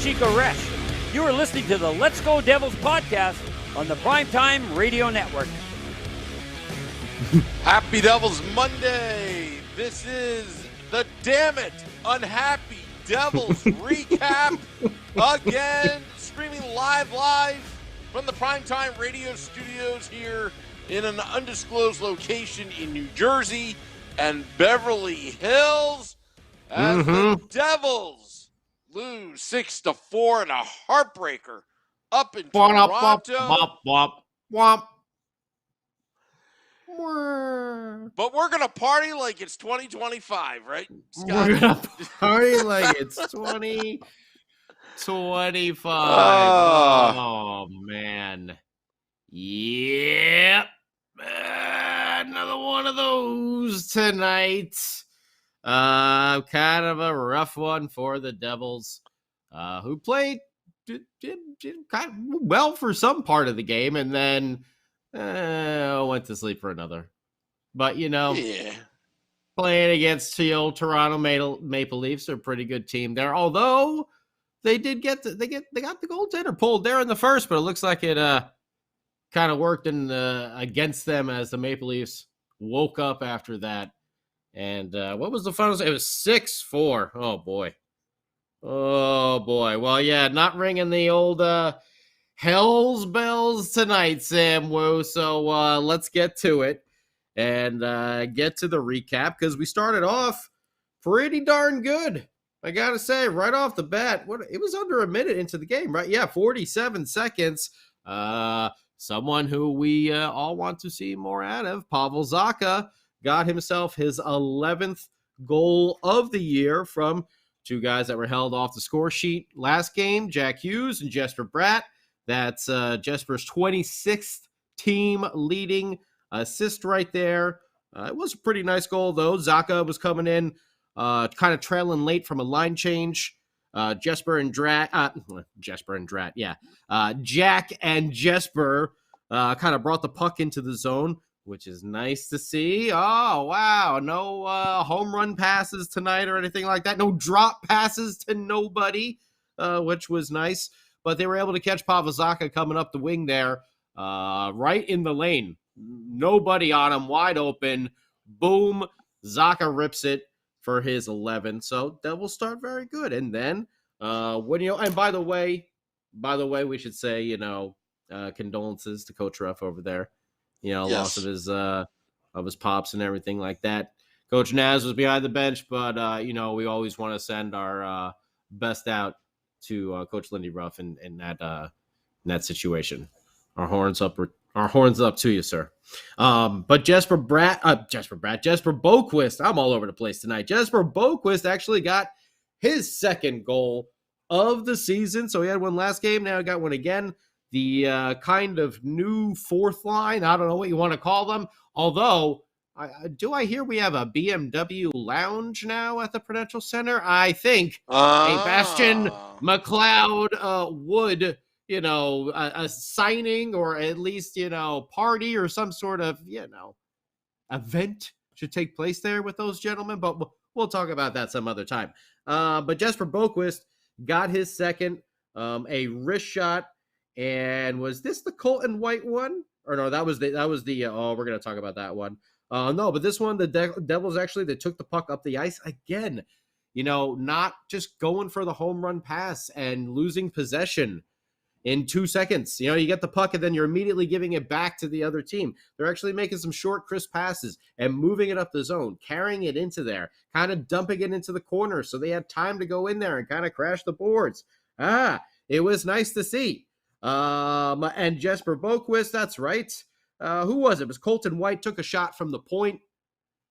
Chico Resch. You are listening to the Let's Go Devils podcast on the Primetime Radio Network. Happy Devils Monday. This is the Damn It Unhappy Devils recap again, streaming live from the Primetime Radio studios here in an undisclosed location in New Jersey and Beverly Hills as the Devils lose 6-4 in a heartbreaker up in Toronto. But we're going to party like it's 2025, right, Scott? We're going to party like it's 2025. Oh, man. Yep. Another one of those tonight. Kind of a rough one for the Devils, who played did kind of well for some part of the game and then went to sleep for another. But, playing against the old Toronto Maple Leafs, they're a pretty good team there. Although they did got the goaltender pulled there in the first, but it looks like it kind of worked against them as the Maple Leafs woke up after that. And what was the final? It was 6-4. Oh boy. Well, yeah, not ringing the old hell's bells tonight, Sam Wu. So let's get to it and get to the recap because we started off pretty darn good. I gotta say, right off the bat, it was under a minute into the game, right? Yeah, 47 seconds. Someone who we all want to see more out of, Pavel Zacha, got himself his 11th goal of the year from two guys that were held off the score sheet last game, Jack Hughes and Jesper Bratt. That's Jesper's 26th team leading assist right there. It was a pretty nice goal, though. Zacha was coming in kind of trailing late from a line change. Jack and Jesper kind of brought the puck into the zone, which is nice to see. Oh, wow. No home run passes tonight or anything like that. No drop passes to nobody, which was nice. But they were able to catch Pavel Zacha coming up the wing there, right in the lane. Nobody on him, wide open. Boom. Zacha rips it for his 11. So that will start very good. And then, and by the way, we should say, condolences to Coach Ruff over there. Loss of his pops and everything like that. Coach Naz was behind the bench, but we always want to send our best out to Coach Lindy Ruff in that situation. Our horns up to you, sir. But Jesper Boquist, I'm all over the place tonight. Jesper Boquist actually got his second goal of the season. So he had one last game. Now he got one again. The kind of new fourth line. I don't know what you want to call them. Although, I hear we have a BMW lounge now at the Prudential Center? I think a Bastian McLeod would, a signing or at least, party or some sort of, event should take place there with those gentlemen. But we'll talk about that some other time. But Jesper Boquist got his second, a wrist shot. And was this the Colton White one? Or no, that was the we're going to talk about that one. No, but this one, the Devils actually, they took the puck up the ice again. Not just going for the home run pass and losing possession in 2 seconds. You get the puck and then you're immediately giving it back to the other team. They're actually making some short, crisp passes and moving it up the zone, carrying it into there, kind of dumping it into the corner so they had time to go in there and kind of crash the boards. It was nice to see. And Jesper Boquist, that's right. Who was it? It was Colton White, took a shot from the point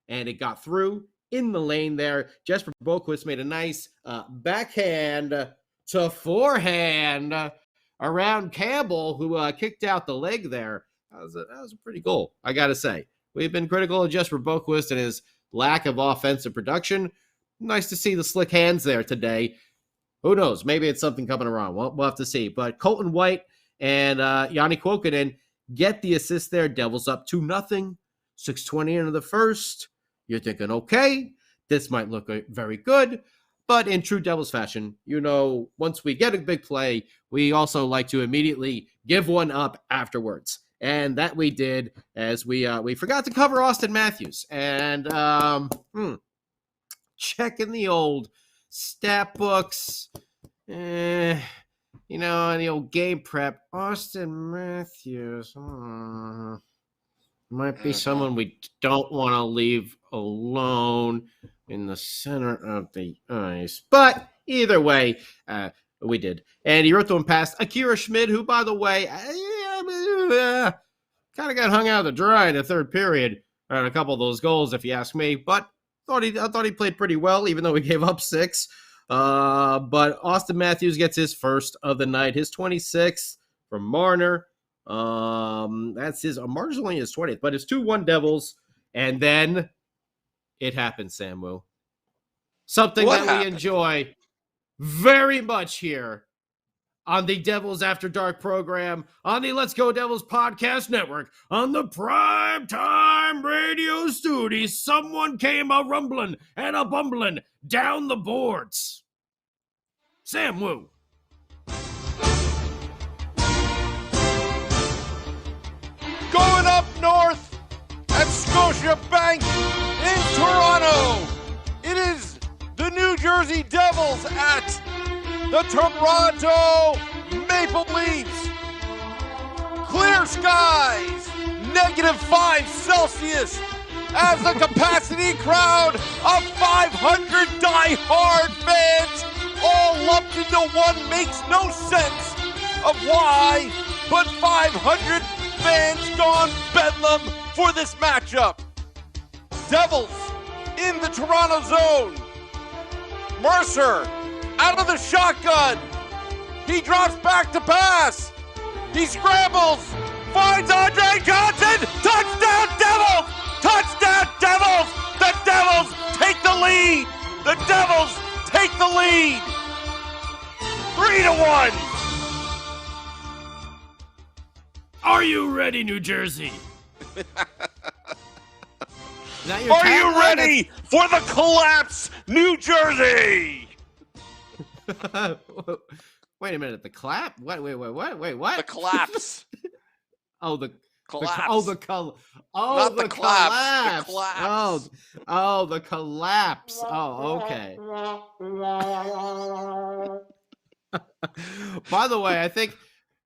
and it got through in the lane there. Jesper Boquist made a nice backhand to forehand around Campbell, who kicked out the leg there. That was a pretty goal, I got to say. We've been critical of Jesper Boquist and his lack of offensive production. Nice to see the slick hands there today. Who knows? Maybe it's something coming around. We'll have to see. But Colton White and Yanni Kuokkanen get the assist there. Devils up 2-0. 6:20 into the first. You're thinking, okay, this might look very good. But in true Devils fashion, once we get a big play, we also like to immediately give one up afterwards. And that we did, as we forgot to cover Austin Matthews. And checking the old stat books, and the old game prep, Austin Matthews might be someone we don't want to leave alone in the center of the ice. But either way, we did. And he wrote to him past Akira Schmid, who, by the way, kind of got hung out to dry in the third period on a couple of those goals, if you ask me. But I thought he played pretty well, even though he gave up 6. But Austin Matthews gets his first of the night, his 26th from Marner. That's Marner's only his 20th, but it's 2-1 Devils. And then it happens, Samu. Something we enjoy very much here on the Devils After Dark program, on the Let's Go Devils podcast network, on the Primetime Radio Studios. Someone came a-rumbling and a-bumbling down the boards. Sam Wu. Going up north at Scotiabank in Toronto, it is the New Jersey Devils at the Toronto Maple Leafs. Clear skies, -5 Celsius, as the capacity crowd of 500 die-hard fans all lumped into one makes no sense of why, but 500 fans gone bedlam for this matchup. Devils in the Toronto zone. Mercer out of the shotgun. He drops back to pass. He scrambles. Finds Andre Johnson. Touchdown Devils! Touchdown Devils! The Devils take the lead. The Devils take the lead. 3-1. Are you ready, New Jersey? Are you ready for the collapse, New Jersey? Wait a minute, the clap? Wait, what? The collapse. The collapse. The collapse. The collapse. The collapse. Oh, okay. By the way, I think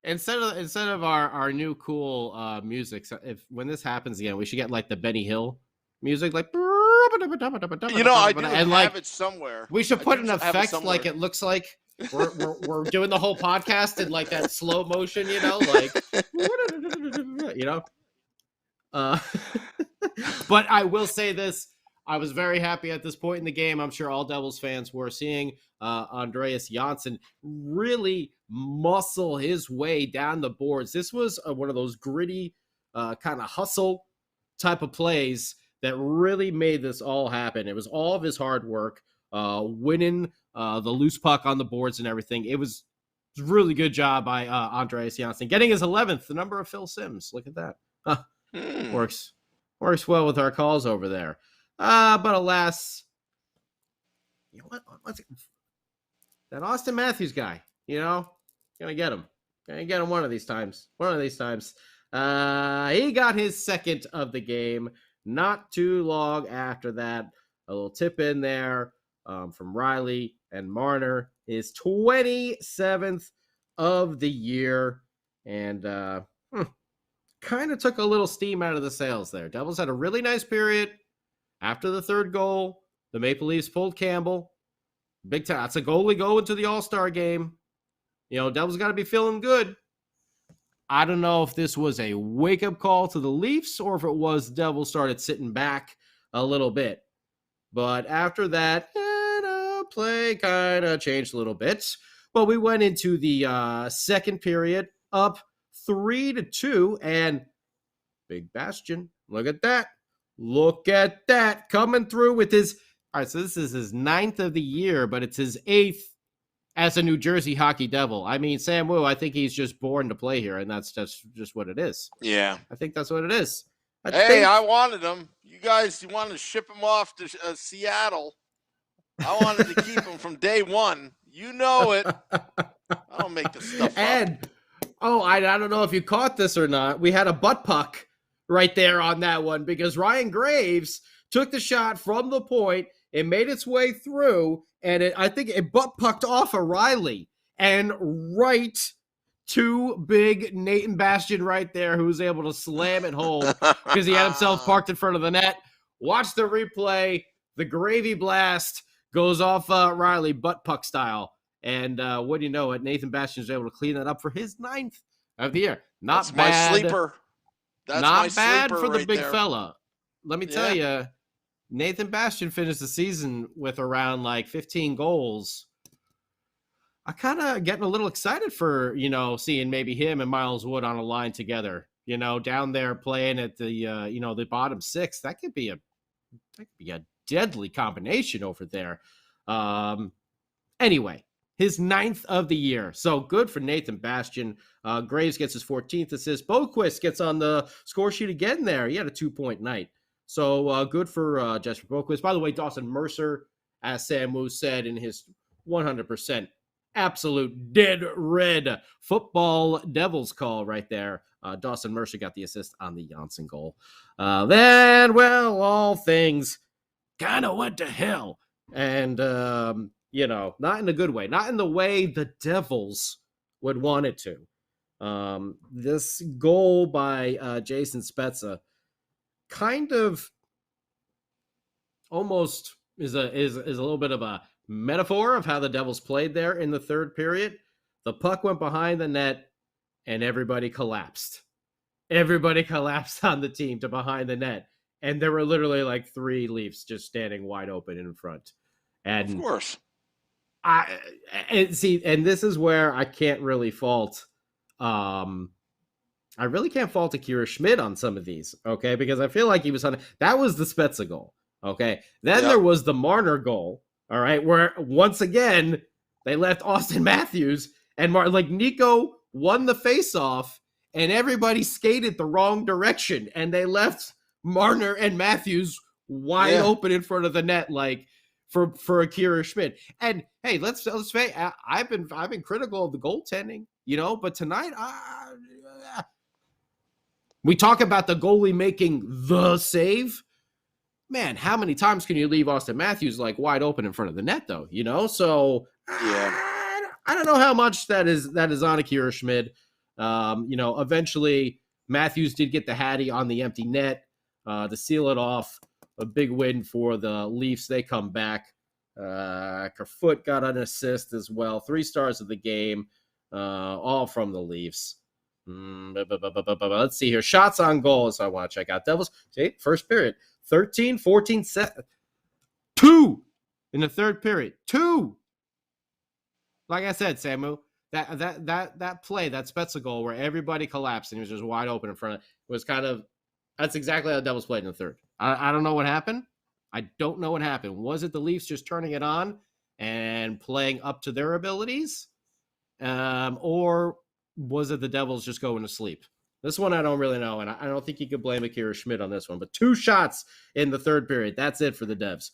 instead of our new cool music, so when this happens again, we should get like the Benny Hill music, like I do have it somewhere. We should put an effect like it looks like we're doing the whole podcast in like that slow motion, But I will say this. I was very happy at this point in the game. I'm sure all Devils fans were seeing Andreas Janssen really muscle his way down the boards. This was one of those gritty kind of hustle type of plays that really made this all happen. It was all of his hard work, winning the loose puck on the boards and everything. It was a really good job by Andreas Janssen, getting his 11th, the number of Phil Simms. Look at that. Works well with our calls over there. But alas, what's that Austin Matthews guy? Gonna get him. Gonna get him one of these times. He got his second of the game. Not too long after that, a little tip in there from Riley and Marner, his 27th of the year, and kind of took a little steam out of the sails there. Devils had a really nice period. After the third goal, the Maple Leafs pulled Campbell. Big time. That's a goalie going to the All-Star game. Devils got to be feeling good. I don't know if this was a wake-up call to the Leafs or if it was Devils started sitting back a little bit. But after that, play kind of changed a little bit. But we went into the second period up 3-2, and Big Bastion, look at that, coming through with his, all right, so this is his 9th of the year, but it's his 8th as a New Jersey Hockey Devil. I mean, Sam Wu, I think he's just born to play here, and that's just what it is. Yeah. I think that's what it is. I wanted him. You wanted to ship him off to Seattle. I wanted to keep him from day one. You know it. I don't make this stuff up. And I don't know if you caught this or not. We had a butt puck right there on that one because Ryan Graves took the shot from the point. It made its way through, and I think it butt pucked off of Riley and right to big Nathan Bastian right there, who was able to slam it home because he had himself parked in front of the net. Watch the replay. The gravy blast goes off Riley butt puck style. And what do you know it? Nathan Bastian was able to clean that up for his 9th of the year. That's bad. My sleeper. That's not my bad sleeper for the right big there. fella. Let me tell you, Nathan Bastian finished the season with around like 15 goals. I kind of getting a little excited for, seeing maybe him and Miles Wood on a line together, down there playing at the, the bottom 6. That could be a deadly combination over there. Anyway, his 9th of the year. So good for Nathan Bastian. Graves gets his 14th assist. Boquist gets on the score sheet again there. He had a 2-point night. So good for Jesper Boquist. By the way, Dawson Mercer, as Sam Wu said in his 100% absolute dead red football Devils call right there. Dawson Mercer got the assist on the Janssen goal. Then, all things kind of went to hell. And, not in a good way. Not in the way the Devils would want it to. This goal by Jason Spezza kind of almost is a little bit of a metaphor of how the Devils played there in the third period. The puck went behind the net and everybody collapsed. Everybody collapsed on the team to behind the net. And there were literally like 3 Leafs just standing wide open in front. And of course. And this is where I can't really fault. I really can't fault Akira Schmidt on some of these, okay? Because I feel like he was on. That was the Spezza goal, okay? Then there was the Marner goal, all right, where once again they left Austin Matthews and Nico won the faceoff, and everybody skated the wrong direction, and they left Marner and Matthews wide open in front of the net, like for Akira Schmidt. And hey, let's say I've been critical of the goaltending, but tonight we talk about the goalie making the save. Man, how many times can you leave Austin Matthews like wide open in front of the net, though? So I don't know how much that is on Akira Schmidt. Eventually Matthews did get the Hattie on the empty net to seal it off. A big win for the Leafs. They come back. Kerfoot got an assist as well. 3 stars of the game, all from the Leafs. Let's see here. Shots on goal. So I want to check out Devils. See, first period. 13, 14, 7. 2 in the third period. 2. Like I said, Samu, that play, that Spezza goal where everybody collapsed and he was just wide open in front of was kind of, that's exactly how the Devils played in the third. I don't know what happened. I don't know what happened. Was it the Leafs just turning it on and playing up to their abilities? Or was it the Devils just going to sleep? This one I don't really know, and I don't think you could blame Akira Schmidt on this one. But 2 shots in the third period. That's it for the Devs.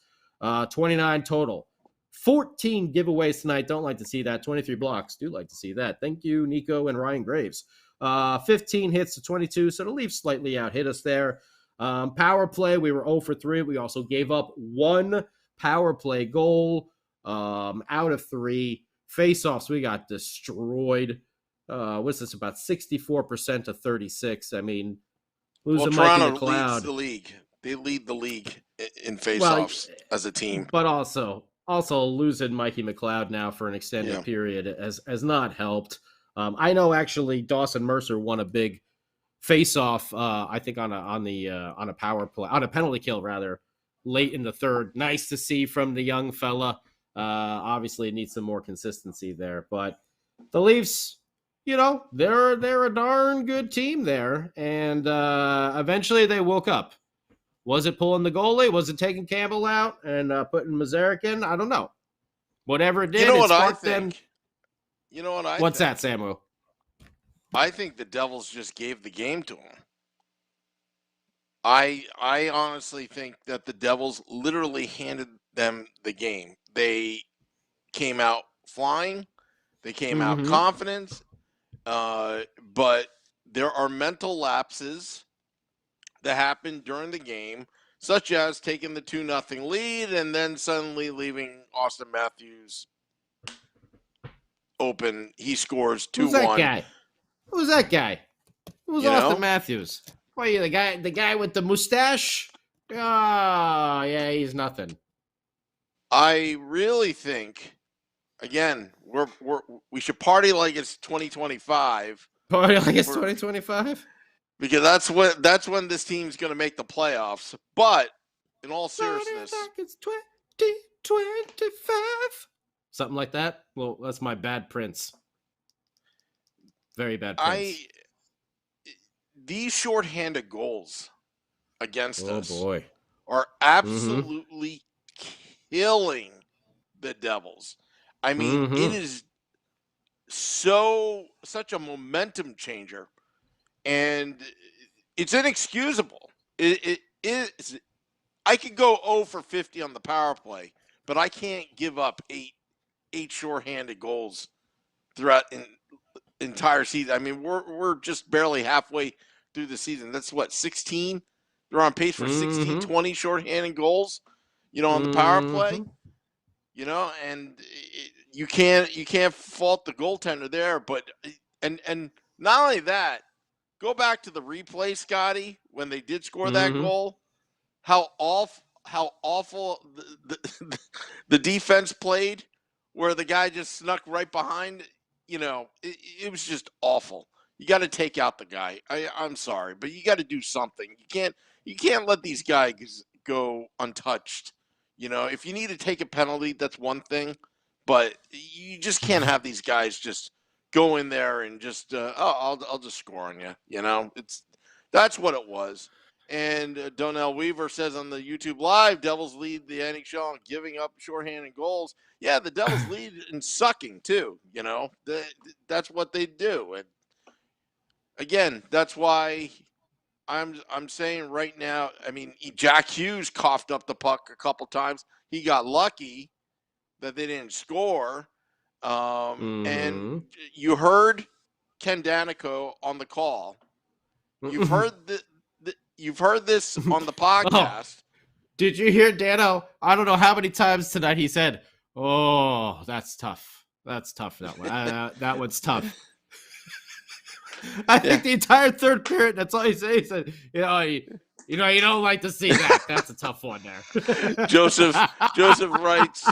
29 total. 14 giveaways tonight. Don't like to see that. 23 blocks. Do like to see that. Thank you, Nico and Ryan Graves. 15 hits to 22, so the Leafs slightly out-hit us there. Power play, we were 0 for 3. We also gave up 1 power play goal out of 3. Face-offs, we got destroyed. What's this, about 64% to 36? I mean, losing Mikey McLeod. Leads the league. They lead the league in face-offs as a team. But also losing Mikey McLeod now for an extended period has not helped. I know actually Dawson Mercer won a big face-off, I think on a power play, on a penalty kill rather, late in the third. Nice to see from the young fella. Obviously, it needs some more consistency there, but the Leafs, they're a darn good team there, and eventually they woke up. Was it pulling the goalie? Was it taking Campbell out and putting Mazarek in? I don't know. Whatever it did, it sparked them. You know what I think? What's that, Samu? I think the Devils just gave the game to them. I honestly think that the Devils literally handed them the game. They came out flying. They came out Mm-hmm. confident. But there are mental lapses that happened during the game, such as taking the 2-0 lead and then suddenly leaving Austin Matthews open. He scores 2-1. Who's that guy? Who's that guy? Who's You Austin know? Matthews? What are you, the guy with the mustache? Oh, yeah, he's nothing. I really think, again, we should party like it's 2025. Party like it's 2025? Because that's when this team's going to make the playoffs. But in all seriousness, like it's 2025. Something like that. Well, that's my bad Prince. Very bad Prince. These shorthanded goals against us boy. are absolutely killing the Devils. I mean, it is such a momentum changer, and it's inexcusable. It is. I could go 0 for 50 on the power play, but I can't give up eight shorthanded goals throughout an entire season. I mean, we're just barely halfway through the season. That's what, 16? They're on pace for 16, 20 shorthanded goals, on the power play. And you can't fault the goaltender there, but and not only that, go back to the replay, Scotty, when they did score that goal, how awful the defense played, where the guy just snuck right behind. It was just awful. You got to take out the guy. I'm sorry, but you got to do something. You can't let these guys go untouched. If you need to take a penalty, that's one thing, but you just can't have these guys just go in there and just I'll just score on you. That's what it was. And Donnell Weaver says on the YouTube Live, Devils lead the NHL in giving up shorthanded goals. Yeah, the Devils lead in sucking too. That's what they do. And again, that's why I'm saying right now. I mean, Jack Hughes coughed up the puck a couple times. He got lucky that they didn't score. And you heard Ken Danico on the call. You've heard You've heard this on the podcast. Did you hear Dano? I don't know how many times tonight he said, "Oh, that's tough. That's tough. That one. That one's tough." I think the entire third period, that's all he said. He said, you don't like to see that. That's a tough one there. Joseph writes,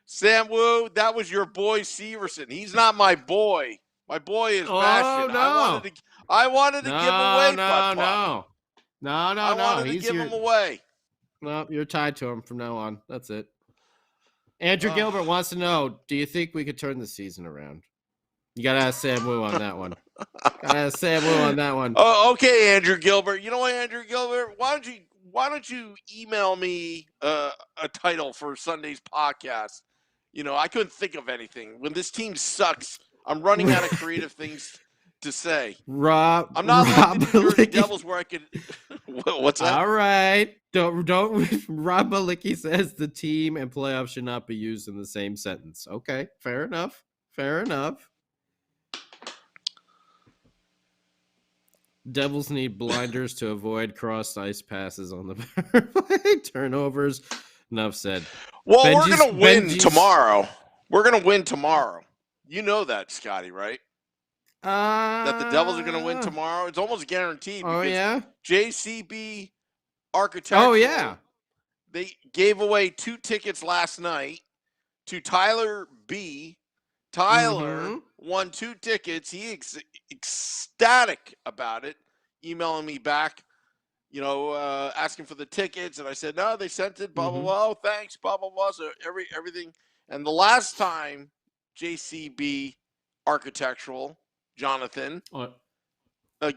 Sam Wu, that was your boy Severson. He's not my boy. My boy is Bastion. No. I wanted to give him away. No. I wanted to give him away. No, you're tied to him from now on. That's it. Andrew Gilbert wants to know, do you think we could turn the season around? You got to ask Sam Wu on that one. Oh, okay, Andrew Gilbert. You know what, Andrew Gilbert? Why don't you email me a title for Sunday's podcast? I couldn't think of anything. When this team sucks, I'm running out of creative things to say. I'm not like the New Jersey Devils where I could. What's that? All right, don't. Rob Malicki says the team and playoffs should not be used in the same sentence. Okay, fair enough. Devils need blinders to avoid crossed ice passes on the power play. Turnovers. Enough said. Well, we're going to win tomorrow. We're going to win tomorrow. You know that, Scotty, right? That the Devils are going to win tomorrow. It's almost guaranteed. Oh, yeah? JCB Architectural. Oh, yeah. They gave away 2 tickets last night to Tyler B. Tyler won 2 tickets. He ecstatic about it, emailing me back, asking for the tickets. And I said, no, they sent it, blah, blah, blah. Thanks, blah, blah, blah. So everything. And the last time JCB Architectural, Jonathan,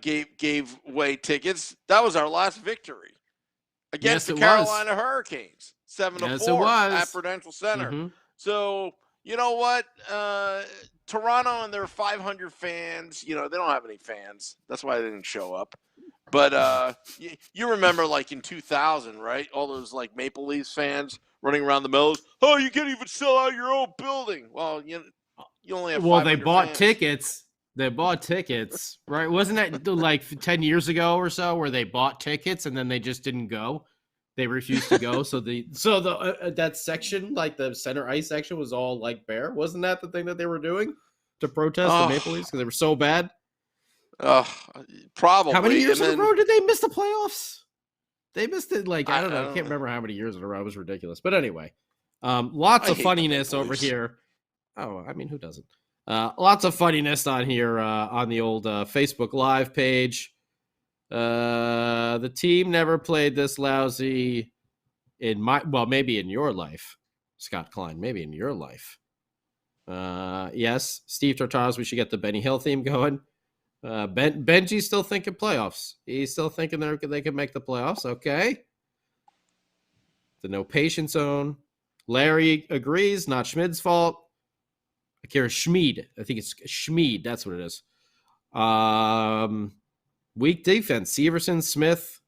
gave away tickets, that was our last victory against the Carolina Hurricanes, 7-4 at Prudential Center. So, you know what? Toronto and their 500 fans, they don't have any fans. That's why they didn't show up. But you remember, like, in 2000, right? All those, like, Maple Leafs fans running around the Meadows. Oh, you can't even sell out your own building. Well, you only have 500 they bought fans. tickets. They bought tickets, right? Wasn't that like 10 years ago or so where they bought tickets and then they just didn't go? They refused to go. So that section, like the center ice section, was all like bare. Wasn't that the thing that they were doing to protest the Maple Leafs because they were so bad? Probably. How many years in a row did they miss the playoffs? They missed it like I don't know. I can't remember how many years in a row. It was ridiculous. But anyway, lots of funniness over here. Oh, I mean, who doesn't? Lots of funniness on here on the old Facebook Live page. The team never played this lousy maybe in your life, Scott Klein, maybe in your life. Yes, Steve Tartaros, we should get the Benny Hill theme going. Benji's still thinking playoffs. He's still thinking they can make the playoffs. Okay. The no patience zone. Larry agrees, not Schmid's fault. Akira Schmid. I think it's Schmid. That's what it is. Weak defense. Severson, Smith,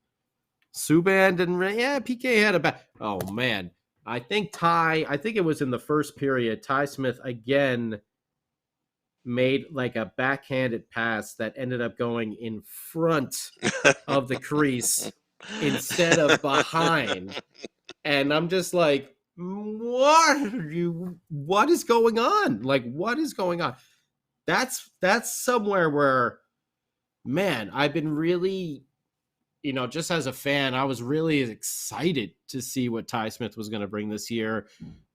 Subban didn't really. Yeah, PK had a bad. Oh, man. I think it was in the first period. Ty Smith again made like a backhanded pass that ended up going in front of the crease instead of behind. And I'm just like, what is going on? Like, what is going on? That's somewhere where, man, I've been really, just as a fan, I was really excited to see what Ty Smith was going to bring this year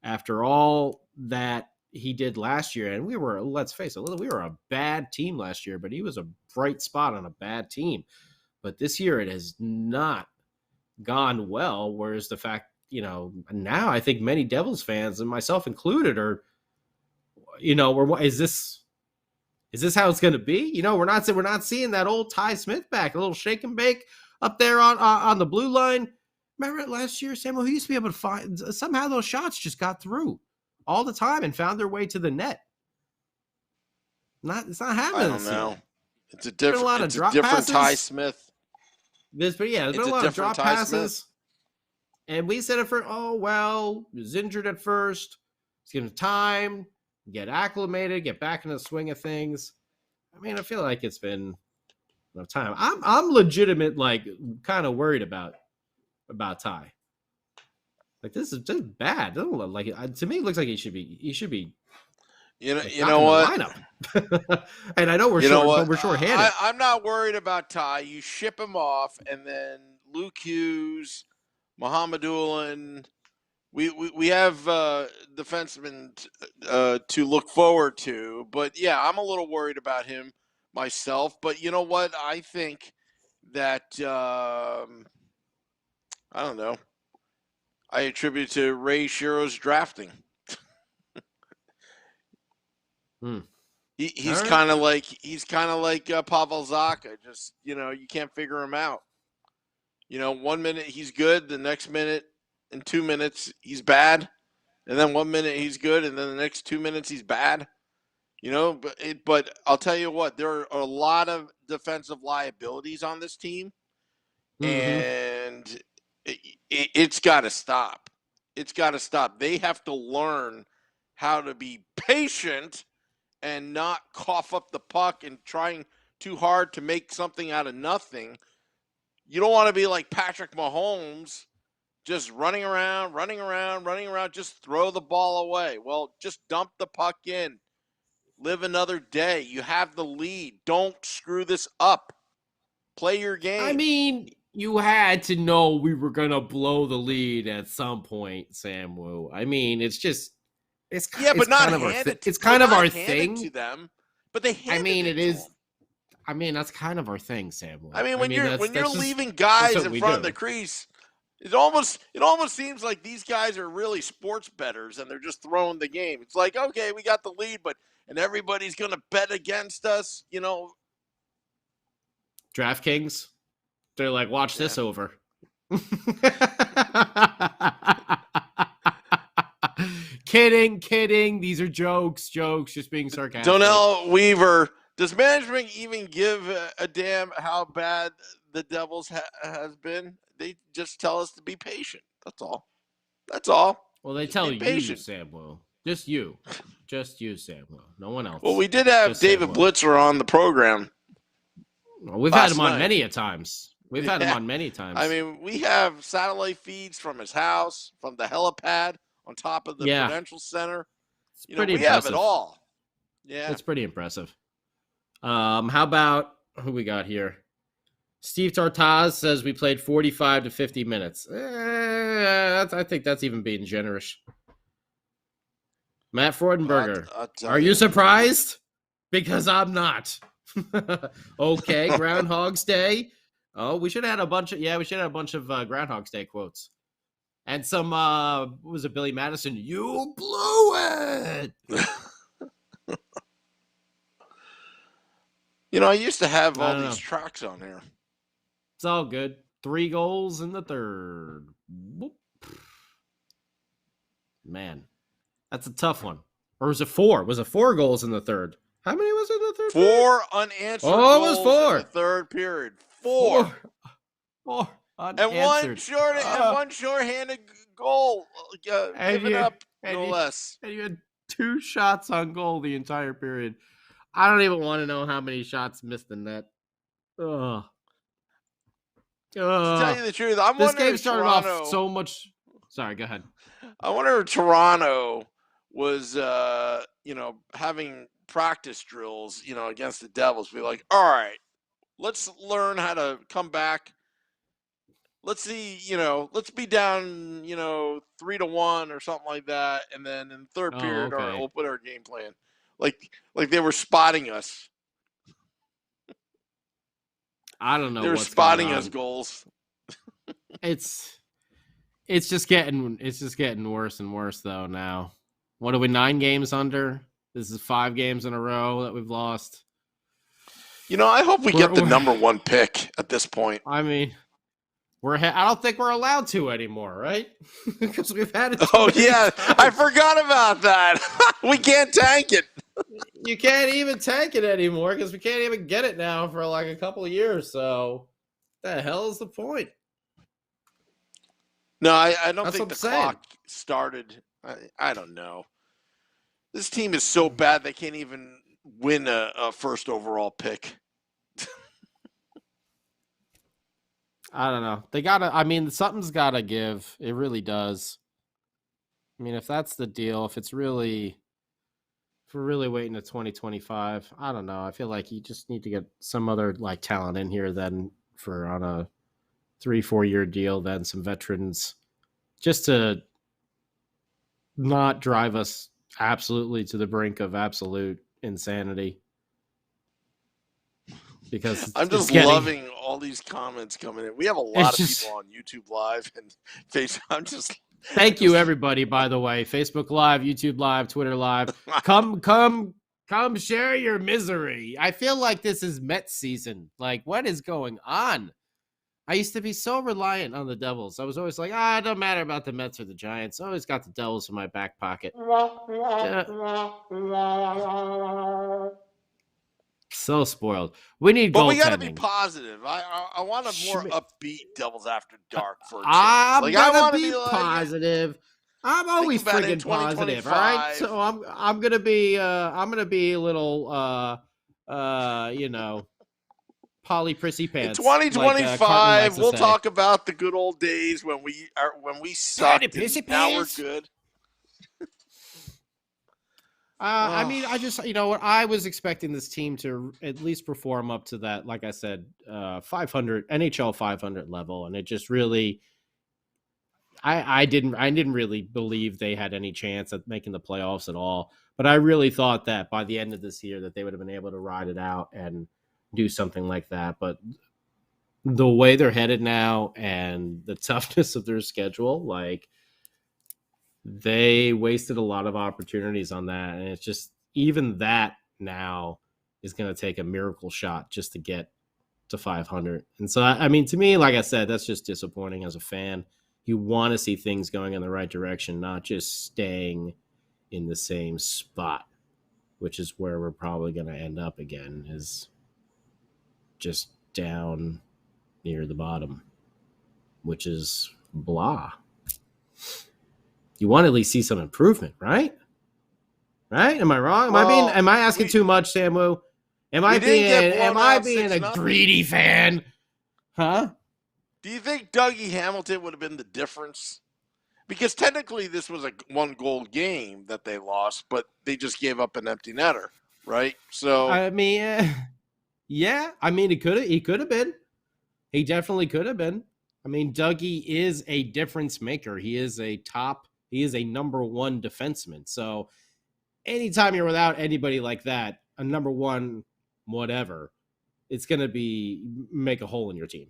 after all that he did last year. And let's face it, we were a bad team last year, but he was a bright spot on a bad team. But this year it has not gone well. Whereas the fact, now I think many Devils fans, and myself included, are, is this how it's going to be? We're not seeing that old Ty Smith back, a little shake and bake up there on the blue line. Remember last year, Samuel, he used to be able to find, somehow those shots just got through all the time and found their way to the net. It's not happening. I don't know. It's a different Ty Smith. There's been a lot of drop passes. And we said it he was injured at first. Let's give him time, get acclimated, get back in the swing of things. I mean, I feel like it's been enough time. I'm legitimate, like, kind of worried about Ty. Like, this is just bad. It doesn't look like it. To me, it looks like he should be. You know what? And I know we're short-handed. I'm not worried about Ty. You ship him off, and then Luke Hughes, Mohamedulin. We have defensemen to look forward to. But, yeah, I'm a little worried about him myself. But you know what? I think that, I don't know, I attribute to Ray Shiro's drafting. He's kind of like Pavel Zacha. Just, you can't figure him out. 1 minute he's good, the next minute and 2 minutes he's bad, and then 1 minute he's good, and then the next 2 minutes he's bad. But I'll tell you what, there are a lot of defensive liabilities on this team, and it's got to stop. It's got to stop. They have to learn how to be patient and not cough up the puck and trying too hard to make something out of nothing. You don't want to be like Patrick Mahomes, just running around, just throw the ball away. Well, just dump the puck in. Live another day. You have the lead. Don't screw this up. Play your game. I mean, you had to know we were going to blow the lead at some point, Sam Wu. I mean, it's kind of our thing to them, but they hand it is. To them. I mean, that's kind of our thing, Sam Wu. I mean, when you're leaving guys in front of the crease, it almost seems like these guys are really sports bettors and they're just throwing the game. It's like, okay, we got the lead, and everybody's going to bet against us, DraftKings, they're like, watch this over. Kidding. These are jokes, just being sarcastic. Donnell Weaver, does management even give a damn how bad the Devils has been? They just tell us to be patient. That's all. Well, they Just tell be you, patient. Samuel. Just you. Just you, Samuel. No one else. Well, we did have Just David Samuel. Blitzer on the program. Well, we've had last him on night. many a times. We've had him Yeah. on many times. I mean, we have satellite feeds from his house, from the helipad on top of the Prudential Center. It's pretty we impressive. have it all. Yeah. It's pretty impressive. How about who we got here? Steve Tartaz says we played 45 to 50 minutes. I think that's even being generous. Matt Freudenberger, are you surprised? Because I'm not. Okay, Groundhog's Day. Oh, we should have had a bunch of Groundhog's Day quotes. And some what was it, Billy Madison? You blew it. I used to have all these tracks on here. It's all good. 3 goals in the third. Whoop. Man, that's a tough one. Or was it 4? Was it 4 goals in the third? How many was it in the third? 4 unanswered goals it was 4 in the third period. 4 unanswered. And one shorthanded goal given up, no less. And you had 2 shots on goal the entire period. I don't even want to know how many shots missed in net. Ugh. To tell you the truth, I'm this wondering game if started Toronto, off so much. Sorry, go ahead. I wonder if Toronto was, having practice drills, against the Devils. Be like, all right, let's learn how to come back. Let's see, let's be down, 3-1 or something like that, and then in the third period, all right, we'll put our game plan. Like they were spotting us. I don't know. They were spotting us goals. It's just getting worse and worse though now. What are we, 9 games under? This is 5 games in a row that we've lost. I hope we get the number 1 pick at this point. I mean, I don't think we're allowed to anymore, right? Because we've had it. Oh yeah, times. I forgot about that. We can't tank it. You can't even tank it anymore because we can't even get it now for like a couple of years. So, what the hell is the point? No, I don't think the clock started. I don't know. This team is so bad they can't even win a first overall pick. I don't know. Something's got to give. It really does. I mean, if that's the deal, if we're really waiting to 2025, I don't know. I feel like you just need to get some other talent in here then on a 3-4 year deal, then some veterans, just to not drive us absolutely to the brink of absolute insanity. Because I'm just loving all these comments coming in. We have a lot of people on YouTube Live and Facebook. Thank you, everybody, by the way. Facebook Live, YouTube Live, Twitter Live. Come share your misery. I feel like this is Mets season. What is going on? I used to be so reliant on the Devils. I was always like, it don't matter about the Mets or the Giants. I always got the Devils in my back pocket. So spoiled. We need goaltending. But we got to be positive. I want a more upbeat Devils After Dark for a change. I'm gonna be positive. I'm always friggin' positive. All right, so I'm gonna be a little Polly Prissy Pants. In 2025, we'll talk about the good old days when we sucked. And now we're good. I mean, I just, I was expecting this team to at least perform up to that, like I said, 500 NHL 500 level, and it just really, I didn't really believe they had any chance at making the playoffs at all. But I really thought that by the end of this year that they would have been able to ride it out and do something like that. But the way they're headed now and the toughness of their schedule, they wasted a lot of opportunities on that. And it's just, even that now is going to take a miracle shot just to get to 500. And so, I mean, to me, like I said, that's just disappointing as a fan. You want to see things going in the right direction, not just staying in the same spot, which is where we're probably going to end up again, is just down near the bottom, which is blah. You want to at least see some improvement, right? Right? Am I wrong? Well, am I asking too much, Samu? Am I being a 6-0. greedy fan? Huh? Do you think Dougie Hamilton would have been the difference? Because technically this was a 1-goal game that they lost, but they just gave up an empty netter, right? So I mean, yeah. I mean, he could have been. He definitely could have been. I mean, Dougie is a difference maker. He is a number one defenseman. So anytime you're without anybody like that, a number one whatever, it's going to make a hole in your team.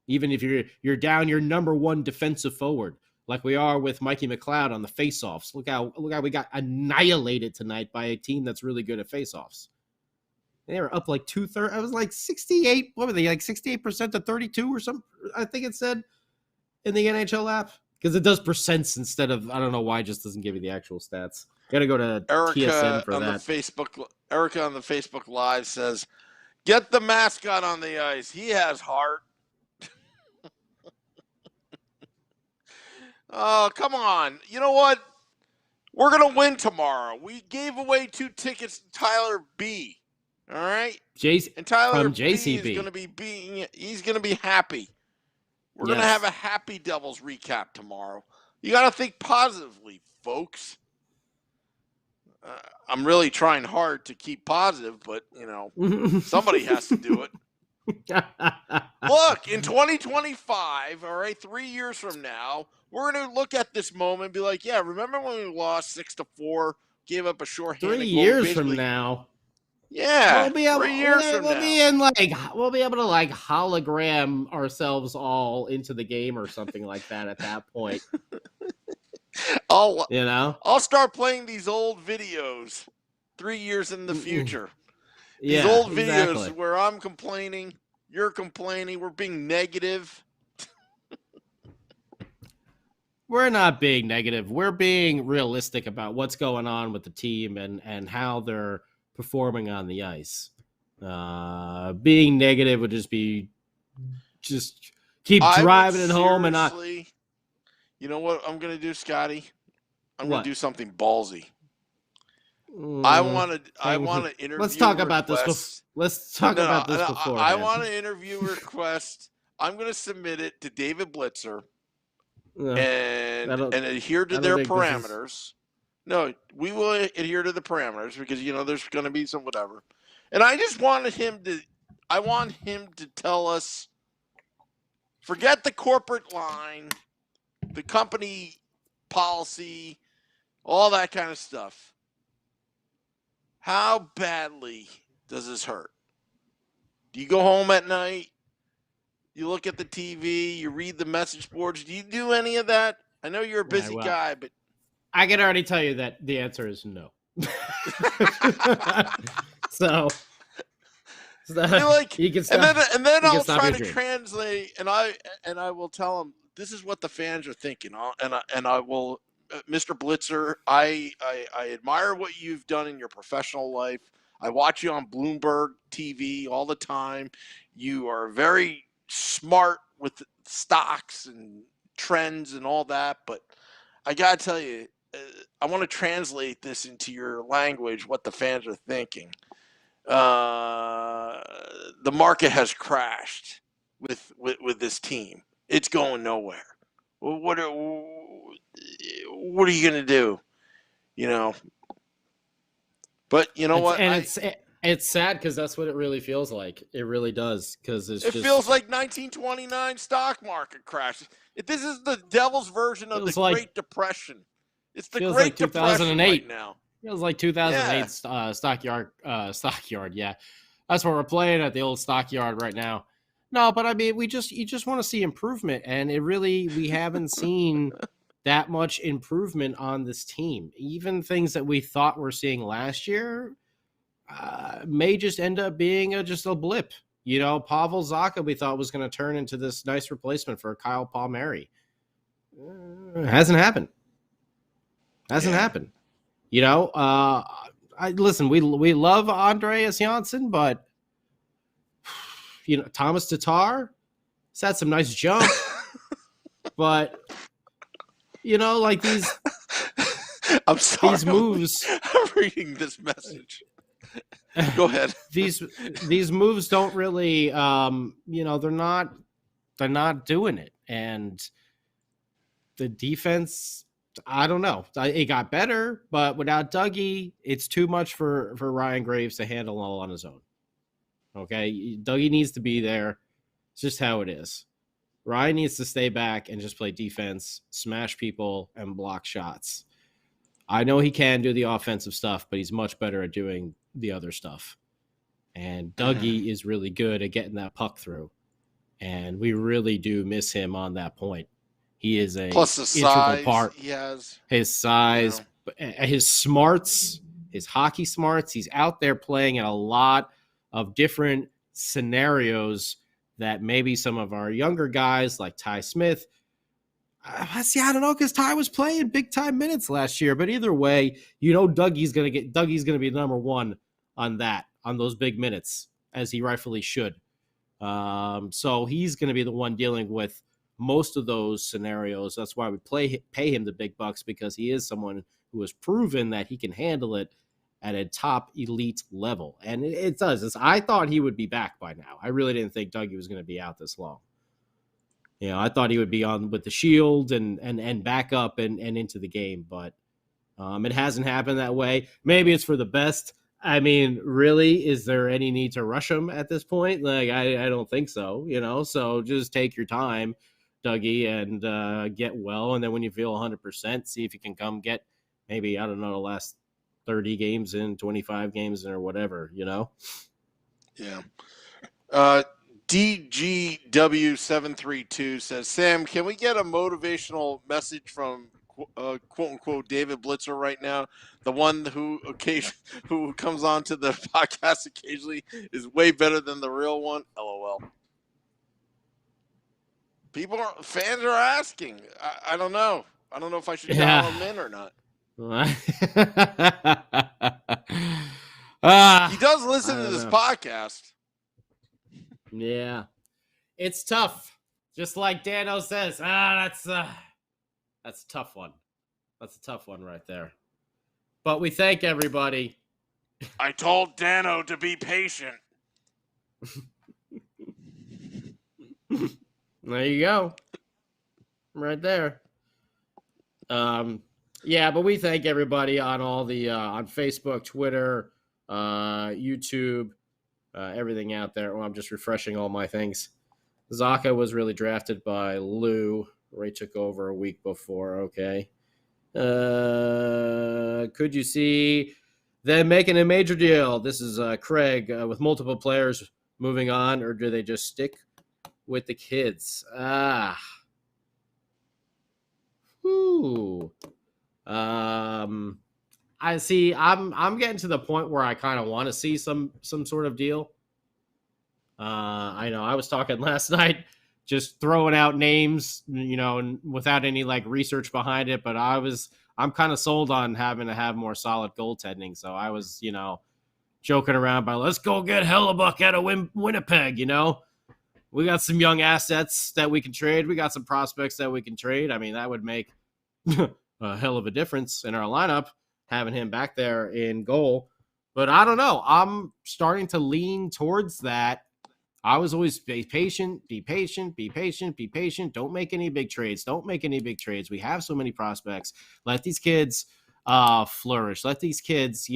Even if you're down your number one defensive forward, like we are with Mikey McLeod on the faceoffs. Look how we got annihilated tonight by a team that's really good at faceoffs. They were up like 2/3. I was like 68. What were they, like 68% to 32 or something? I think it said in the NHL app, because it does percents instead of, I don't know why it just doesn't give you the actual stats. Got to go to TSN for that. Erica on the Facebook Live says, "Get the mascot on the ice. He has heart." Oh, come on. You know what? We're going to win tomorrow. We gave away 2 tickets to Tyler B. All right? And Tyler from B JCB is going to he's going to be happy. We're going to have a happy Devils recap tomorrow. You got to think positively, folks. I'm really trying hard to keep positive, but, somebody has to do it. Look, in 2025, all right, 3 years from now, we're going to look at this moment and be like, yeah, remember when we lost 6-4, gave up a shorthanded 3 goal? years from now. Yeah, we'll be able, 3 years from now. We'll be able to like hologram ourselves all into the game or something like that at that point. I'll start playing these old videos 3 years in the future. These old videos where I'm complaining, you're complaining, we're being negative. We're not being negative. We're being realistic about what's going on with the team and how they're performing on the ice. Being negative would just keep driving it home and not. You know what I'm going to do, Scotty? I'm going to do something ballsy. I want to interview. Let's talk about this. Let's talk about this before. I want to interview request. I'm going to submit it to David Blitzer and adhere to their parameters. No, we will adhere to the parameters because there's going to be some whatever. And I just wanted him to. I want him to tell us. Forget the corporate line, the company policy, all that kind of stuff. How badly does this hurt? Do you go home at night? You look at the TV, you read the message boards. Do you do any of that? I know you're a busy guy, but I can already tell you that the answer is no. So you can stop, and then I'll try to translate, and I will tell them this is what the fans are thinking, and I will. Mr. Blitzer, I admire what you've done in your professional life. I watch you on Bloomberg TV all the time. You are very smart with stocks and trends and all that. But I got to tell you, I want to translate this into your language, what the fans are thinking. The market has crashed with this team. It's going nowhere. What are you going to do? But you know what? And it's sad because that's what it really feels like. It really does because it feels like 1929 stock market crash. This is the Devil's version of the Great Depression. It's the Great Depression right now. It was like 2008 stockyard. Yeah, that's what we're playing at, the old stockyard right now. No, but I mean, you just want to see improvement, and we haven't seen that much improvement on this team. Even things that we thought we're seeing last year may just end up being just a blip. Pavel Zacha we thought was going to turn into this nice replacement for Kyle Palmieri. Hasn't happened. Happened. Listen, we love Andreas Janssen, but Thomas Tatar has had some nice jump, but like these I'm sorry. These moves. I'm reading this message. Go ahead. These moves don't really, they're not doing it, and the defense, I don't know. It got better, but without Dougie, it's too much for Ryan Graves to handle all on his own. Okay, Dougie needs to be there. It's just how it is. Ryan needs to stay back and just play defense, smash people, and block shots. I know he can do the offensive stuff, but he's much better at doing the other stuff. And Dougie is really good at getting that puck through. And we really do miss him on that point. He is a plus the integral size part. he has. His size, his smarts, his hockey smarts. He's out there playing in a lot of different scenarios that maybe some of our younger guys like Ty Smith. I don't know, because Ty was playing big time minutes last year. But either way, Dougie's gonna be number one on those big minutes, as he rightfully should. So he's gonna be the one dealing with most of those scenarios. That's why we pay him the big bucks, because he is someone who has proven that he can handle it at a top elite level. And it does. I thought he would be back by now. I really didn't think Dougie was going to be out this long. I thought he would be on with the shield and back up and into the game, but it hasn't happened that way. Maybe it's for the best. I mean, really, is there any need to rush him at this point? Like, I don't think so, so just take your time, Dougie, and get well. And then when you feel 100%, see if you can come get maybe, I don't know, the last 30 games in, 25 games in, or whatever, Yeah. DGW732 says, Sam, can we get a motivational message from quote unquote David Blitzer right now? The one who comes on to the podcast occasionally is way better than the real one. LOL. Fans are asking. I don't know. I don't know if I should dial him in or not. He does listen to this podcast. Yeah, it's tough. Just like Dano says, that's a tough one. That's a tough one right there. But we thank everybody. I told Dano to be patient. There you go. Right there. Yeah, but we thank everybody on all the on Facebook, Twitter, YouTube, everything out there. Well, I'm just refreshing all my things. Zaka was really drafted by Lou. Ray took over a week before. Okay. Could you see them making a major deal? This is Craig with multiple players moving on, or do they just stick with the kids? I see. I'm getting to the point where I kind of want to see some sort of deal. I know I was talking last night, just throwing out names, without any like research behind it. But I'm kind of sold on having to have more solid goaltending. So I was, joking around by let's go get Hellebuck out of Winnipeg. We got some young assets that we can trade. We got some prospects that we can trade. I mean, that would make a hell of a difference in our lineup, having him back there in goal. But I don't know. I'm starting to lean towards that. I was always be patient. Don't make any big trades. We have so many prospects. Let these kids flourish. Let these kids,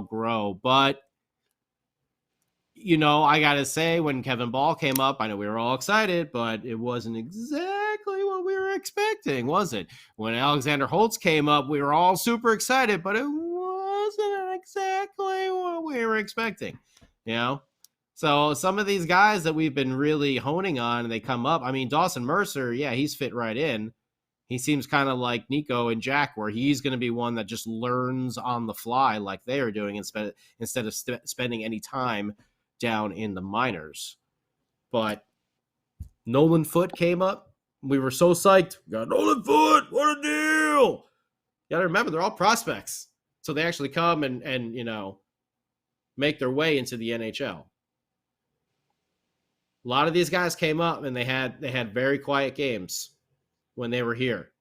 grow. But, I got to say, when Kevin Ball came up, I know we were all excited, but it wasn't exactly what we were expecting, was it? When Alexander Holtz came up, we were all super excited, but it wasn't exactly what we were expecting, So some of these guys that we've been really honing on, and they come up. I mean, Dawson Mercer, yeah, he's fit right in. He seems kind of like Nico and Jack, where he's going to be one that just learns on the fly like they are doing instead of spending any time down in the minors. But Nolan Foote came up. We were so psyched. We got Nolan Foote. What a deal. You got to remember, they're all prospects. So they actually come and make their way into the NHL. A lot of these guys came up and they had very quiet games when they were here.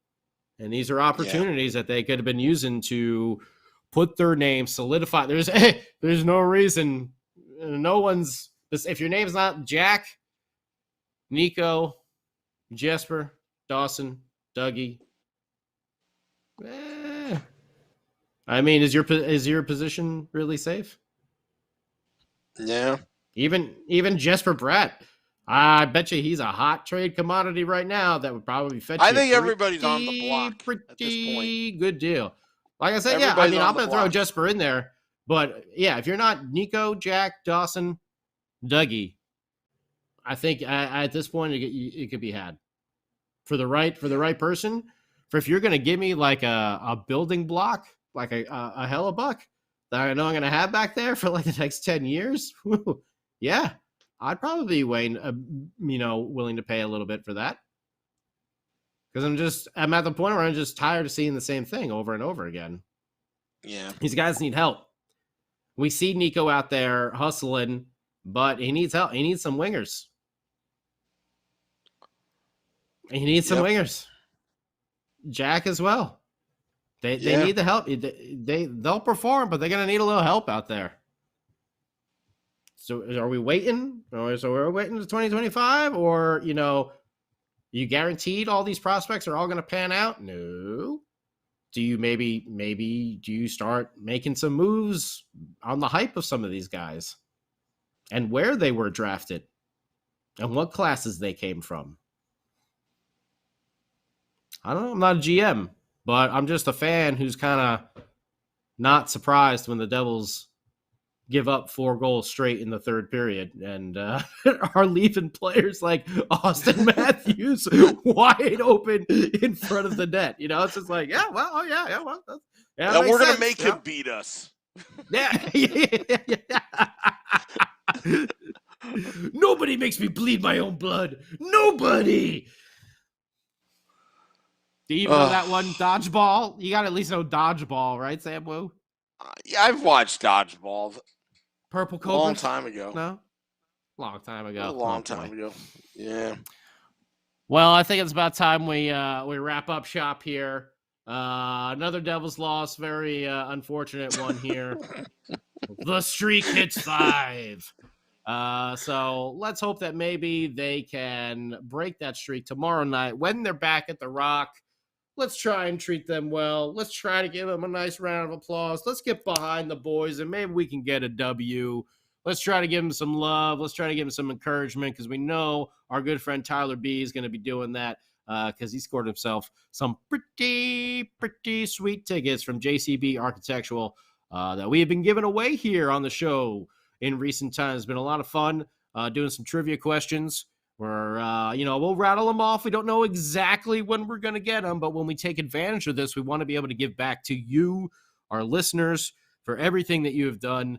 And these are opportunities that they could have been using to put their name, solidify. There's no reason. No one's, if your name's not Jack, Nico, Jesper, Dawson, Dougie. I mean, is your position really safe? Yeah. Even Jesper Bratt. I bet you he's a hot trade commodity right now that would probably fetch I you think everybody's on the block at this point. Good deal. Like I said, Everybody's I'm on going the to throw block. Jesper in there. But, yeah, if you're not Nico, Jack, Dawson, Dougie, I think at this point it could be had. For the right person, if you're going to give me like a building block, like a hella buck that I know I'm going to have back there for like the next 10 years, yeah, I'd probably be willing to pay a little bit for that. Because I'm at the point where I'm just tired of seeing the same thing over and over again. Yeah. These guys need help. We see Nico out there hustling, but he needs help. He needs some wingers. He needs some wingers. Jack as well. They need the help. They'll perform, but they're going to need a little help out there. So are we waiting? So we're waiting to 2025? Or, you guaranteed all these prospects are all going to pan out? No. Do you maybe do you start making some moves on the hype of some of these guys and where they were drafted and what classes they came from? I don't know. I'm not a GM, but I'm just a fan who's kind of not surprised when the Devils give up 4 goals straight in the third period and are leaving players like Austin Matthews wide open in front of the net. It's just like, we're going to make him beat us. Yeah. Nobody makes me bleed my own blood. Nobody. Do you know that one dodgeball? You got to at least know dodgeball, right, Sam Wu? Yeah, I've watched dodgeball. Purple Cobras? Long time ago. No? Long time ago. A long time ago. Yeah. Well, I think it's about time we wrap up shop here. Another Devils loss. Very unfortunate one here. The streak hits 5. So let's hope that maybe they can break that streak tomorrow night when they're back at the Rock. Let's try and treat them well. Let's try to give them a nice round of applause. Let's get behind the boys, and maybe we can get a W. Let's try to give them some love. Let's try to give them some encouragement because we know our good friend Tyler B is going to be doing that because he scored himself some pretty sweet tickets from JCB Architectural that we have been giving away here on the show in recent times. It's been a lot of fun doing some trivia questions. We'll rattle them off. We don't know exactly when we're going to get them, but when we take advantage of this, we want to be able to give back to you, our listeners, for everything that you have done.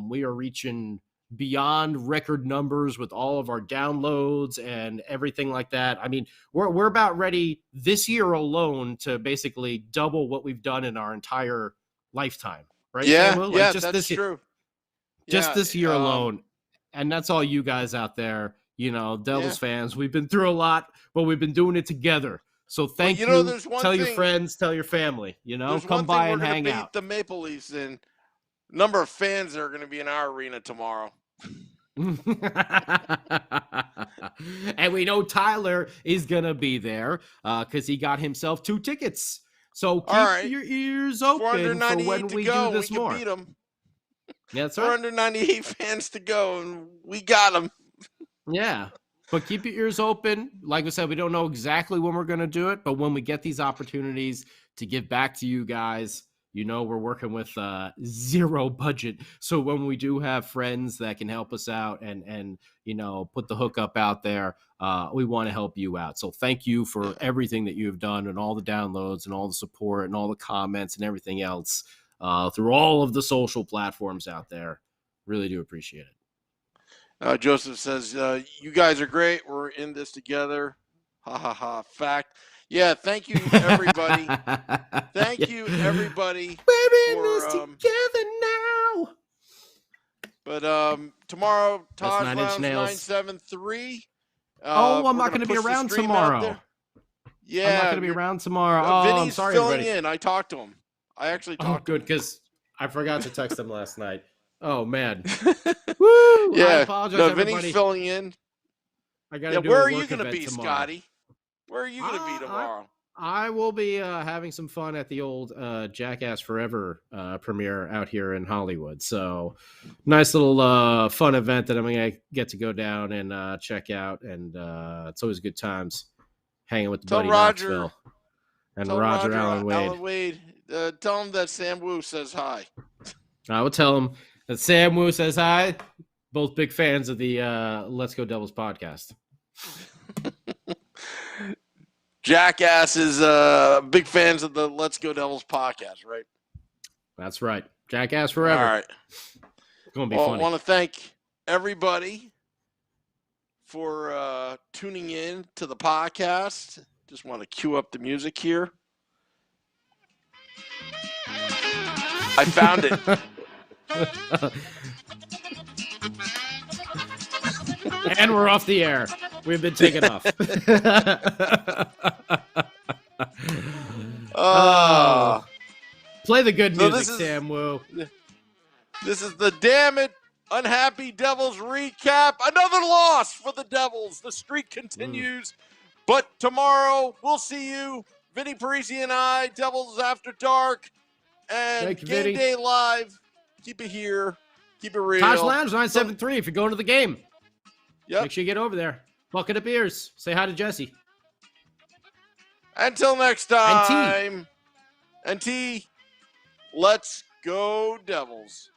We are reaching beyond record numbers with all of our downloads and everything like that. I mean, we're about ready this year alone to basically double what we've done in our entire lifetime, right? Yeah, Samuel? that's true. Just this year alone. And that's all you guys out there. Devils fans, we've been through a lot, but we've been doing it together. So thank you. Tell your friends, tell your family, come by and hang out. The Maple Leafs and number of fans that are going to be in our arena tomorrow. And we know Tyler is going to be there because he got himself 2 tickets. So keep your ears open for when we do this more. We can beat them. Yeah, that's right. 498 fans to go, and we got them. Yeah, but keep your ears open. Like I said, we don't know exactly when we're going to do it, but when we get these opportunities to give back to you guys, we're working with 0 budget. So when we do have friends that can help us out and put the hookup out there, we want to help you out. So thank you for everything that you have done and all the downloads and all the support and all the comments and everything else through all of the social platforms out there. Really do appreciate it. Joseph says, you guys are great. We're in this together. Ha, ha, ha. Fact. Yeah, thank you, everybody. Thank you, everybody. We're in this together now. But tomorrow, Taj Lounge 973. I'm not going to be around tomorrow. Yeah. I'm not going to be around tomorrow. Oh, I'm Vinny's sorry, filling everybody. in. I talked to him. I actually Oh, talked to good, him. because I forgot to text him last night. Oh, man. Woo! Yeah. I apologize, No, everybody. Vinny's filling in. I got to do where a are you work going to event be, tomorrow. Scotty? Where are you going to be tomorrow? I will be having some fun at the old Jackass Forever premiere out here in Hollywood. So, nice little fun event that I'm going to get to go down and check out. And it's always good times hanging with the buddy Knoxville and Roger Allen Wade. Tell him that Sam Wu says hi. I will tell him that Sam Wu says hi. Both big fans of the Let's Go Devils podcast. Jackass is big fans of the Let's Go Devils podcast, right? That's right. Jackass Forever. All right. It's going to be funny. I want to thank everybody for tuning in to the podcast. Just want to cue up the music here. I found it. And we're off the air. We've been taken off. Play the good music, Sam Wu. This is the Damn It Unhappy Devils recap. Another loss for the Devils. The streak continues. But tomorrow, we'll see you, Vinnie, Parise, and I, Devils After Dark, and Game Day Live. Keep it here. Keep it real. Taj Lounge 973 if you're going to the game. Yep. Make sure you get over there. Bucket of beers. Say hi to Jesse. Until next time. And T. Let's go Devils.